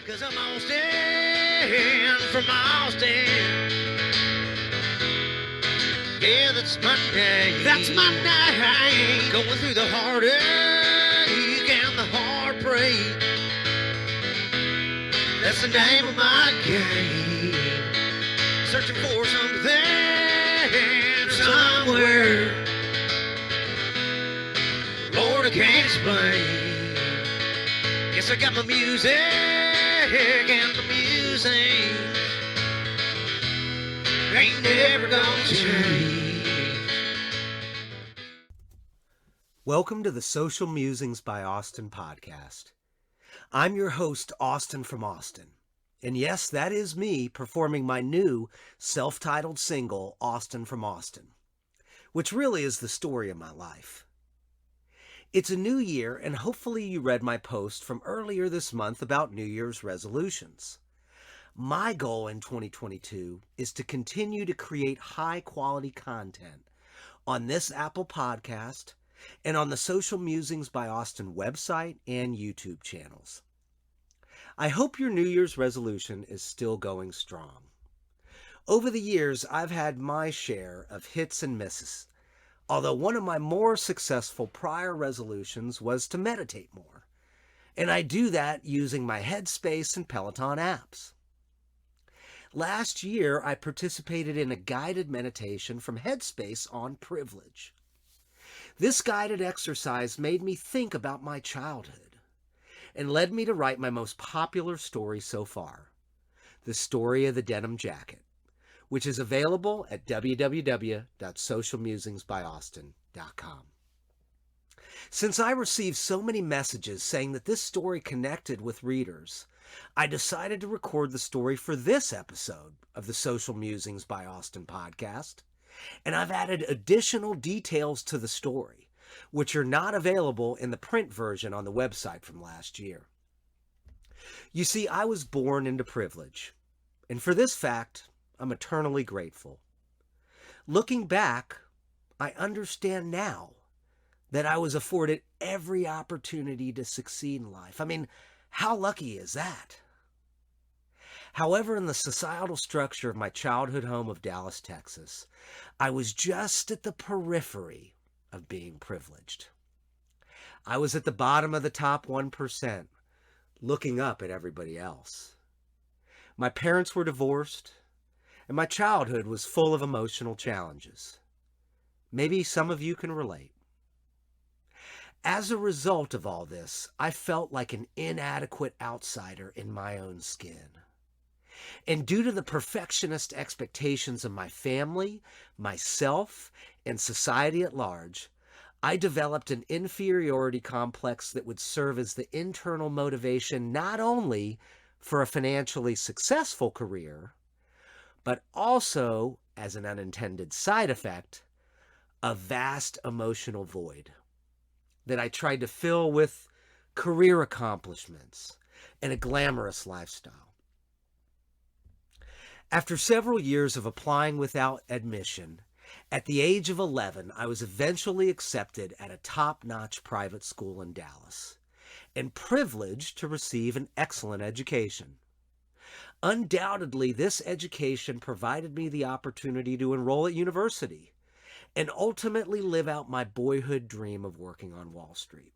'Cause I'm Austin from Austin. Yeah, that's my name. That's my name. Going through the heartache and the heartbreak. That's the name of my game. Searching for something somewhere. Lord, I can't explain. Guess I got my music and my music ain't never gonna change. Welcome to the Social Musings by Austin podcast. I'm your host, Austin from Austin. And yes, that is me performing my new self-titled single, Austin from Austin, which really is the story of my life. It's a new year, and hopefully you read my post from earlier this month about New Year's resolutions. My goal in 2022 is to continue to create high-quality content on this Apple podcast and on the Social Musings by Austin website and YouTube channels. I hope your New Year's resolution is still going strong. Over the years, I've had my share of hits and misses, although one of my more successful prior resolutions was to meditate more, and I do that using my Headspace and Peloton apps. Last year, I participated in a guided meditation from Headspace on privilege. This guided exercise made me think about my childhood and led me to write my most popular story so far, the story of the Denim Jacket, which is available at www.socialmusingsbyaustin.com. Since I received so many messages saying that this story connected with readers, I decided to record the story for this episode of the Social Musings by Austin podcast, and I've added additional details to the story, which are not available in the print version on the website from last year. You see, I was born into privilege, and for this fact, I'm eternally grateful. Looking back, I understand now that I was afforded every opportunity to succeed in life. I mean, how lucky is that? However, in the societal structure of my childhood home of Dallas, Texas, I was just at the periphery of being privileged. I was at the bottom of the top 1%, looking up at everybody else. My parents were divorced, and my childhood was full of emotional challenges. Maybe some of you can relate. As a result of all this, I felt like an inadequate outsider in my own skin. And due to the perfectionist expectations of my family, myself, and society at large, I developed an inferiority complex that would serve as the internal motivation not only for a financially successful career, but also, as an unintended side effect, a vast emotional void that I tried to fill with career accomplishments and a glamorous lifestyle. After several years of applying without admission, at the age of 11, I was eventually accepted at a top-notch private school in Dallas and privileged to receive an excellent education. Undoubtedly, this education provided me the opportunity to enroll at university and ultimately live out my boyhood dream of working on Wall Street.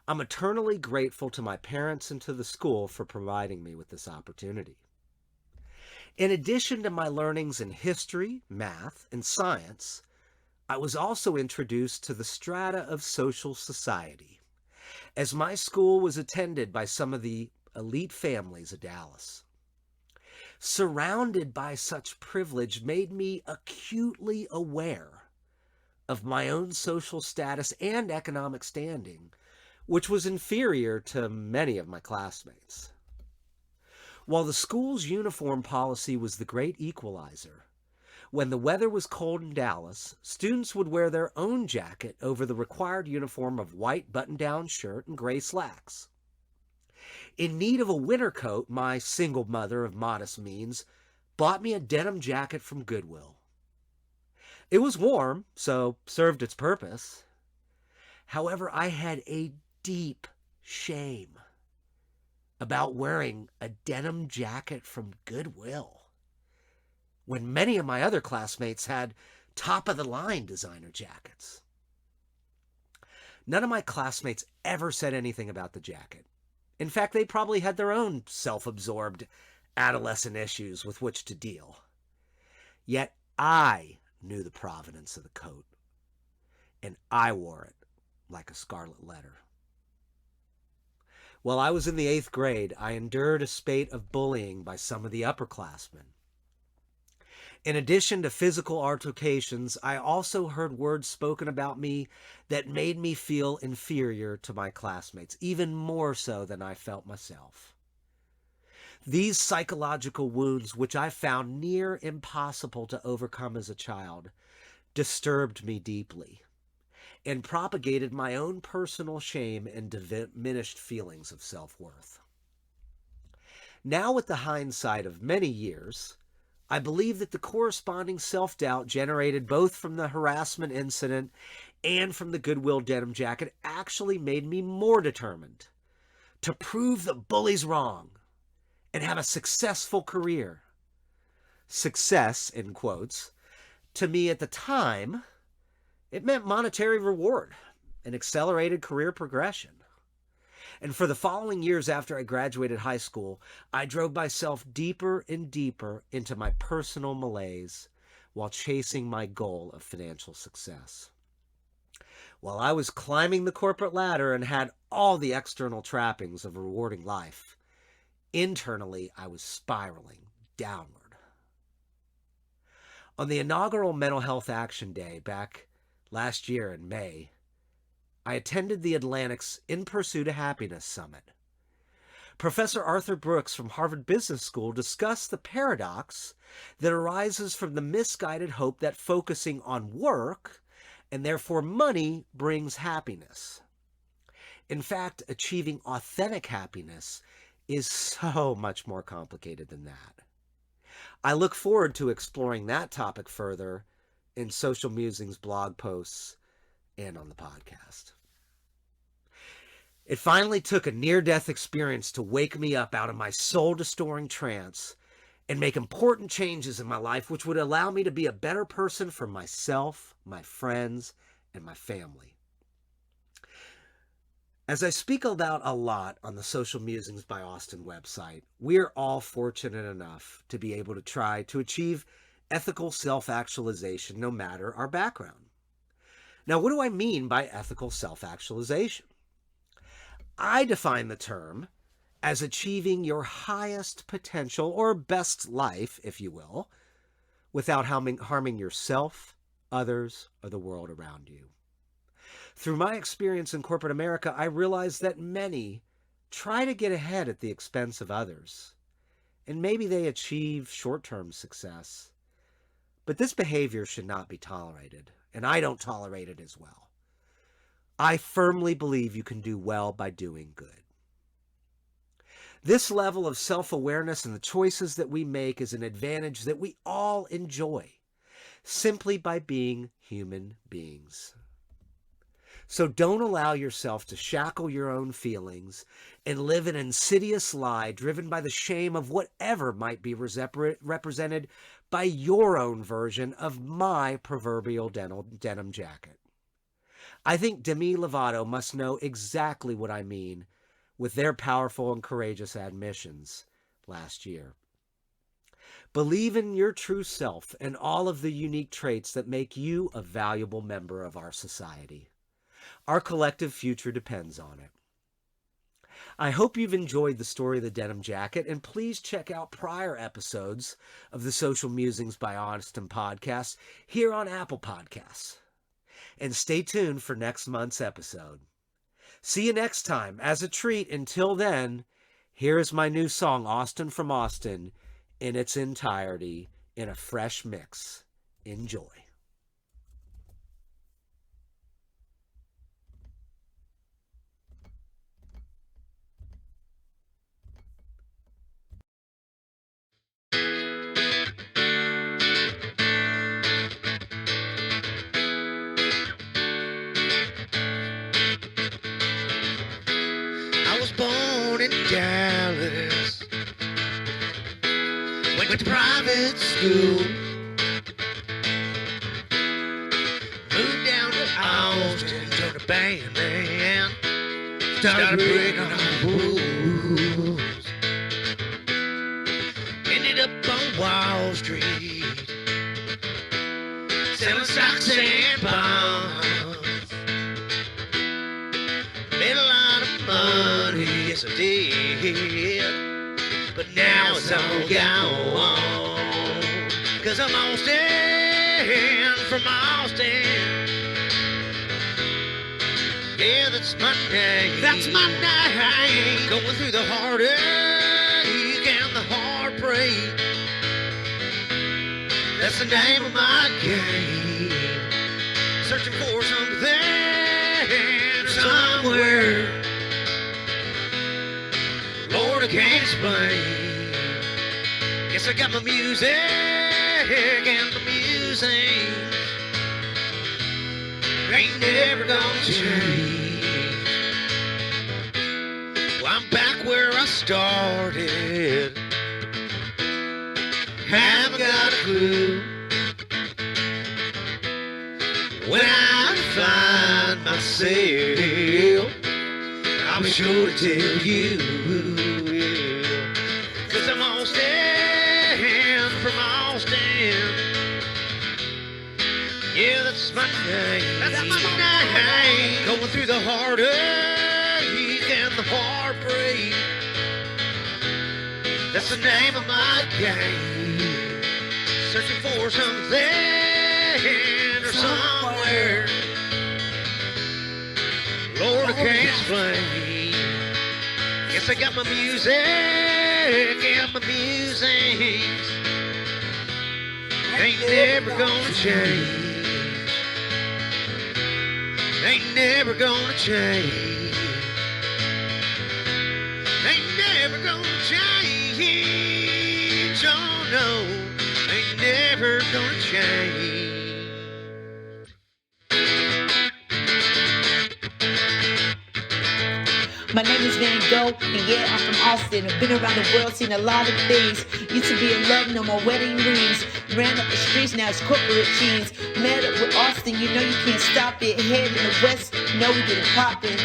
I'm eternally grateful to my parents and to the school for providing me with this opportunity. In addition to my learnings in history, math, and science, I was also introduced to the strata of social society, as my school was attended by some of the elite families of Dallas. Surrounded by such privilege made me acutely aware of my own social status and economic standing, which was inferior to many of my classmates. While the school's uniform policy was the great equalizer, when the weather was cold in Dallas, students would wear their own jacket over the required uniform of white button-down shirt and gray slacks. In need of a winter coat, my single mother of modest means bought me a denim jacket from Goodwill. It was warm, so served its purpose. However, I had a deep shame about wearing a denim jacket from Goodwill when many of my other classmates had top-of-the-line designer jackets. None of my classmates ever said anything about the jacket. In fact, they probably had their own self-absorbed adolescent issues with which to deal. Yet I knew the provenance of the coat, and I wore it like a scarlet letter. While I was in the 8th grade, I endured a spate of bullying by some of the upperclassmen. In addition to physical altercations, I also heard words spoken about me that made me feel inferior to my classmates, even more so than I felt myself. These psychological wounds, which I found near impossible to overcome as a child, disturbed me deeply and propagated my own personal shame and diminished feelings of self-worth. Now, with the hindsight of many years, I believe that the corresponding self-doubt generated both from the harassment incident and from the Goodwill denim jacket actually made me more determined to prove the bullies wrong and have a successful career. Success, in quotes, to me at the time, it meant monetary reward and accelerated career progression. And for the following years after I graduated high school, I drove myself deeper and deeper into my personal malaise while chasing my goal of financial success. While I was climbing the corporate ladder and had all the external trappings of a rewarding life, internally I was spiraling downward. On the inaugural Mental Health Action Day back last year in May, I attended the Atlantic's In Pursuit of Happiness Summit. Professor Arthur Brooks from Harvard Business School discussed the paradox that arises from the misguided hope that focusing on work and therefore money brings happiness. In fact, achieving authentic happiness is so much more complicated than that. I look forward to exploring that topic further in Social Musings blog posts and on the podcast. It finally took a near-death experience to wake me up out of my soul-destroying trance and make important changes in my life which would allow me to be a better person for myself, my friends, and my family. As I speak about a lot on the Social Musings by Austin website, we are all fortunate enough to be able to try to achieve ethical self-actualization no matter our background. Now, what do I mean by ethical self-actualization? I define the term as achieving your highest potential or best life, if you will, without harming yourself, others, or the world around you. Through my experience in corporate America, I realized that many try to get ahead at the expense of others, and maybe they achieve short-term success. But this behavior should not be tolerated, and I don't tolerate it as well. I firmly believe you can do well by doing good. This level of self-awareness and the choices that we make is an advantage that we all enjoy, simply by being human beings. So don't allow yourself to shackle your own feelings and live an insidious lie driven by the shame of whatever might be represented by your own version of my proverbial denim jacket. I think Demi Lovato must know exactly what I mean with their powerful and courageous admissions last year. Believe in your true self and all of the unique traits that make you a valuable member of our society. Our collective future depends on it. I hope you've enjoyed the story of the denim jacket, and please check out prior episodes of the Social Musings by Austin podcast here on Apple Podcasts. And stay tuned for next month's episode. See you next time. As a treat, until then, here is my new song, Austin from Austin, in its entirety, in a fresh mix. Enjoy. I was born in Dallas. went to private school. Moved down to Austin, joined a band, man. Started breaking all the rules. Ended up on Wall Street, selling stocks and bonds. Made a lot of money, yes I did. But now it's all gone. 'Cause I'm Austin, from Austin. Yeah, that's my name. That's my name. Going through the heartache and the heartbreak. That's the name of my game. Searching for something somewhere. Lord, I can't explain. Guess I got my music and my musings. Ain't never gonna change. Well, I'm back where I started. Haven't got a clue when I find myself. I'll be sure to tell you. 'Cause I'm Austin, from Austin. Yeah, that's my name. That's my name. Going through the heartache and the heartbreak. That's the name of my game. Searching for something or somewhere. Lord, I can't explain. Guess I got my music and my musings. Ain't never gonna change. Ain't never gonna change. Ain't never gonna change. Oh no, ain't never gonna change. My name is VanGho, and yeah, I'm from Austin. I've been around the world, seen a lot of things. Used to be in love, no more wedding rings. Ran up the streets, now it's corporate cheese. Met up with Austin, you know you can't stop it. Head in the west, you know we get it poppin'.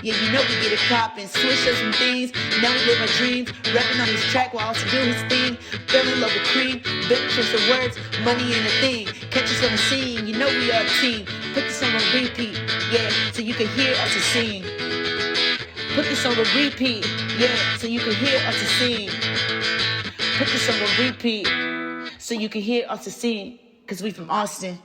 Yeah, you know we get it poppin'. Switch up some things, now we live our dreams. Rapping on this track while Austin do his thing. Fell in love with cream, built trips of words, money ain't a thing. Catch us on the scene, you know we are a team. Put this on repeat, yeah, so you can hear us sing. Put this on repeat, yeah, so you can hear us sing. Put this on repeat, so you can hear us sing, 'cause we from Austin.